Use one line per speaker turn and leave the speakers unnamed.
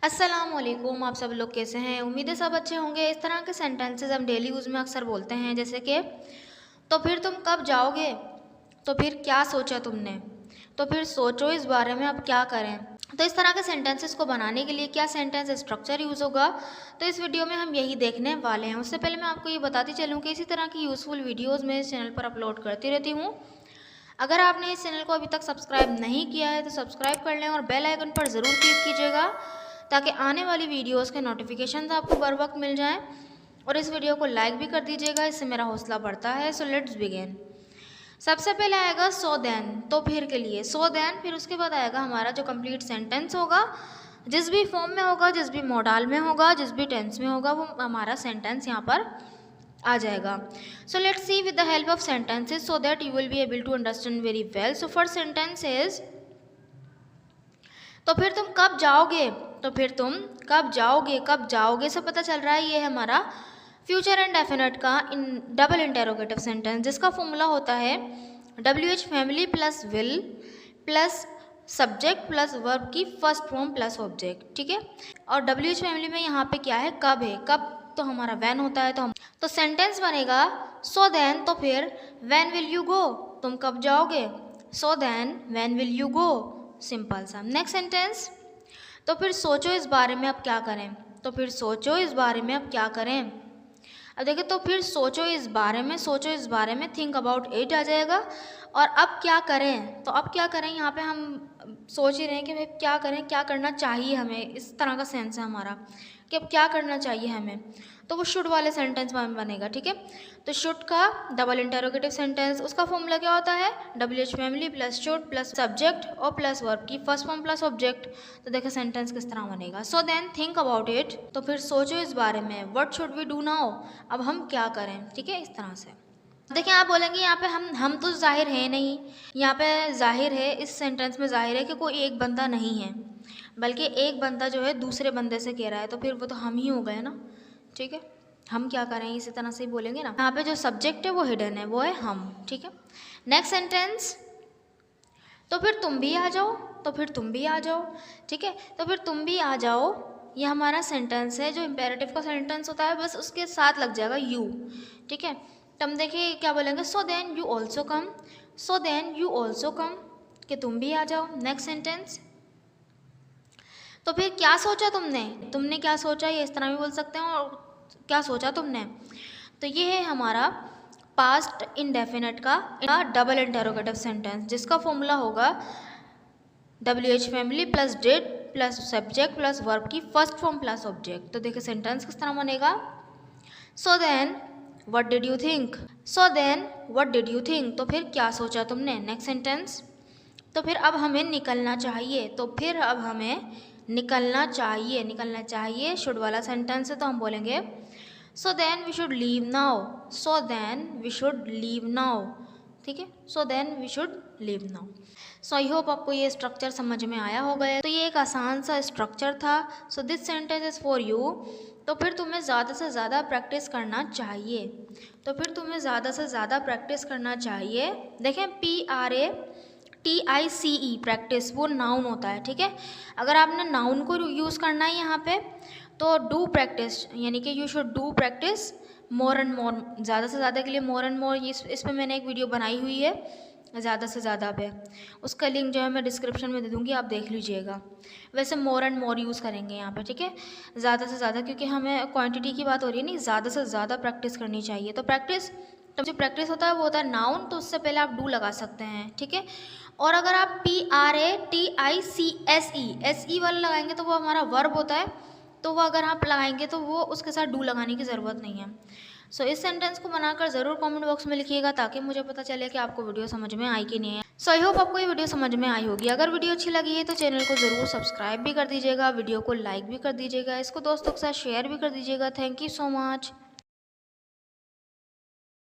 अस्सलामुअलैकुम। आप सब लोग कैसे हैं? उम्मीद है सब अच्छे होंगे। इस तरह के सेंटेंसेस हम डेली यूज़ में अक्सर बोलते हैं, जैसे कि तो फिर तुम कब जाओगे, तो फिर क्या सोचा तुमने, तो फिर सोचो इस बारे में अब क्या करें। तो इस तरह के सेंटेंसेस को बनाने के लिए क्या सेंटेंस स्ट्रक्चर यूज़ होगा, तो इस वीडियो में हम यही देखने वाले हैं। उससे पहले मैं आपको ये बताती चलूँ कि इसी तरह की यूज़फुल वीडियोज़ मैं इस चैनल पर अपलोड करती रहती हूँ। अगर आपने इस चैनल को अभी तक सब्सक्राइब नहीं किया है तो सब्सक्राइब कर लें और बेल आइकन पर ज़रूर क्लिक कीजिएगा, ताकि आने वाली वीडियोस के नोटिफिकेशंस आपको बर वक्त मिल जाएं। और इस वीडियो को लाइक भी कर दीजिएगा, इससे मेरा हौसला बढ़ता है। So let's begin. सबसे पहले आएगा सो देन, तो फिर के लिए सो देन, फिर उसके बाद आएगा हमारा जो कंप्लीट सेंटेंस होगा, जिस भी फॉर्म में होगा, जिस भी मॉडल में होगा, जिस भी टेंस में होगा, वो हमारा सेंटेंस यहाँ पर आ जाएगा। So let's see with the help of sentences so that you will be able to understand very well. So first sentence is तो फिर तुम कब जाओगे, तो फिर तुम कब जाओगे, कब जाओगे से पता चल रहा है ये हमारा फ्यूचर एंड डेफिनेट का इन डबल इंटेरोगेटिव सेंटेंस, जिसका फॉर्मूला होता है WH family plus will plus subject plus verb की फर्स्ट फॉर्म प्लस ऑब्जेक्ट। ठीक है, और WH फैमिली में यहाँ पे क्या है, कब है, कब तो हमारा वैन होता है, तो सेंटेंस बनेगा सो देन, तो फिर वैन विल यू गो, तुम कब जाओगे, so then when will you go, simple सा। नेक्स्ट सेंटेंस, तो फिर सोचो इस बारे में अब क्या करें, तो फिर सोचो इस बारे में अब क्या करें। अब देखिए, तो फिर सोचो इस बारे में, सोचो इस बारे में, थिंक अबाउट इट आ जाएगा। और अब क्या करें, तो अब क्या करें, यहाँ पे हम सोच ही रहे हैं कि भाई क्या करें, क्या करना चाहिए हमें, इस तरह का सेंस है हमारा कि अब क्या करना चाहिए हमें, तो वो शुड वाले सेंटेंस में बनेगा। ठीक है, तो शुड का डबल इंटेरोगेटिव सेंटेंस, उसका फॉर्मूला क्या होता है, WH family plus should plus subject और प्लस वर्ब की फर्स्ट फॉर्म प्लस ऑब्जेक्ट। तो देखो सेंटेंस किस तरह बनेगा, so then think about it, तो फिर सोचो इस बारे में, what should we do now, अब हम क्या करें। ठीक है, इस तरह से। देखिए, आप बोलेंगे यहाँ पे हम तो जाहिर है नहीं, यहाँ पे जाहिर है, इस सेंटेंस में जाहिर है कि कोई एक बंदा नहीं है, बल्कि एक बंदा जो है दूसरे बंदे से कह रहा है, तो फिर वो तो हम ही हो गए ना। ठीक है, हम क्या करें, इसी तरह से ही बोलेंगे ना। यहाँ पे जो सब्जेक्ट है वो हिडन है, वो है हम। ठीक है, नेक्स्ट सेंटेंस, तो फिर तुम भी आ जाओ, तो फिर तुम भी आ जाओ। ठीक है, तो फिर तुम भी आ जाओ, ये हमारा सेंटेंस है, जो इम्पेरेटिव का सेंटेंस होता है, बस उसके साथ लग जाएगा यू। ठीक है, तो हम देखिए क्या बोलेंगे, so then you also come, so then you also come, कि तुम भी आ जाओ। नेक्स्ट सेंटेंस, तो फिर क्या सोचा तुमने, तुमने क्या सोचा, ये इस तरह भी बोल सकते हैं, और क्या सोचा तुमने। तो ये है हमारा पास्ट इंडेफिनेट का डबल इंटेरोगेटिव सेंटेंस, जिसका फॉर्मूला होगा WH family plus did plus subject plus verb की फर्स्ट फॉर्म प्लस ऑब्जेक्ट। तो देखिए सेंटेंस किस तरह बनेगा, so then what did you think, so then what did you think, तो फिर क्या सोचा तुमने। नेक्स्ट सेंटेंस, तो फिर अब हमें निकलना चाहिए, तो फिर अब हमें निकलना चाहिए, निकलना चाहिए शुड वाला सेंटेंस है, तो हम बोलेंगे so then we should leave now, so then we should leave now. ठीक है, so then we should leave now. So I hope आपको ये स्ट्रक्चर समझ में आया होगा। तो ये एक आसान सा स्ट्रक्चर था। So this sentence is for you, तो फिर तुम्हें ज़्यादा से ज़्यादा प्रैक्टिस करना चाहिए, तो फिर तुम्हें ज़्यादा से ज़्यादा प्रैक्टिस करना चाहिए। देखें, PRACTICE प्रैक्टिस, वो नाउन होता है। ठीक है, अगर आपने नाउन को यूज़ करना है यहाँ पे, तो डू प्रैक्टिस, यानी कि you should do practice more and more, ज़्यादा से ज़्यादा के लिए मोर एंड मोर। इस पर मैंने एक वीडियो बनाई हुई है ज़्यादा से ज़्यादा पे, उसका लिंक जो है मैं डिस्क्रिप्शन में दे दूँगी, आप देख लीजिएगा। वैसे मोर एंड मोर यूज़ करेंगे यहाँ पे। ठीक है, ज़्यादा से ज़्यादा, क्योंकि हमें क्वांटिटी की बात हो रही है, नहीं, ज़्यादा से ज़्यादा प्रैक्टिस करनी चाहिए। तो प्रैक्टिस, तो जो प्रैक्टिस होता है वो होता है नाउन, तो उससे पहले आप डू लगा सकते हैं। ठीक है, और अगर आप PRATICSE वाला लगाएंगे तो वो हमारा वर्ब होता है, तो वो अगर आप लगाएंगे तो वो उसके साथ डू लगाने की ज़रूरत नहीं है। सो इस सेंटेंस को बनाकर ज़रूर कमेंट बॉक्स में लिखिएगा, ताकि मुझे पता चले कि आपको वीडियो समझ में आई कि नहीं है। सो आई होप आपको ये वीडियो समझ में आई होगी। अगर वीडियो अच्छी लगी है तो चैनल को ज़रूर सब्सक्राइब भी कर दीजिएगा, वीडियो को लाइक भी कर दीजिएगा, इसको दोस्तों के साथ शेयर भी कर दीजिएगा। Thank you so much.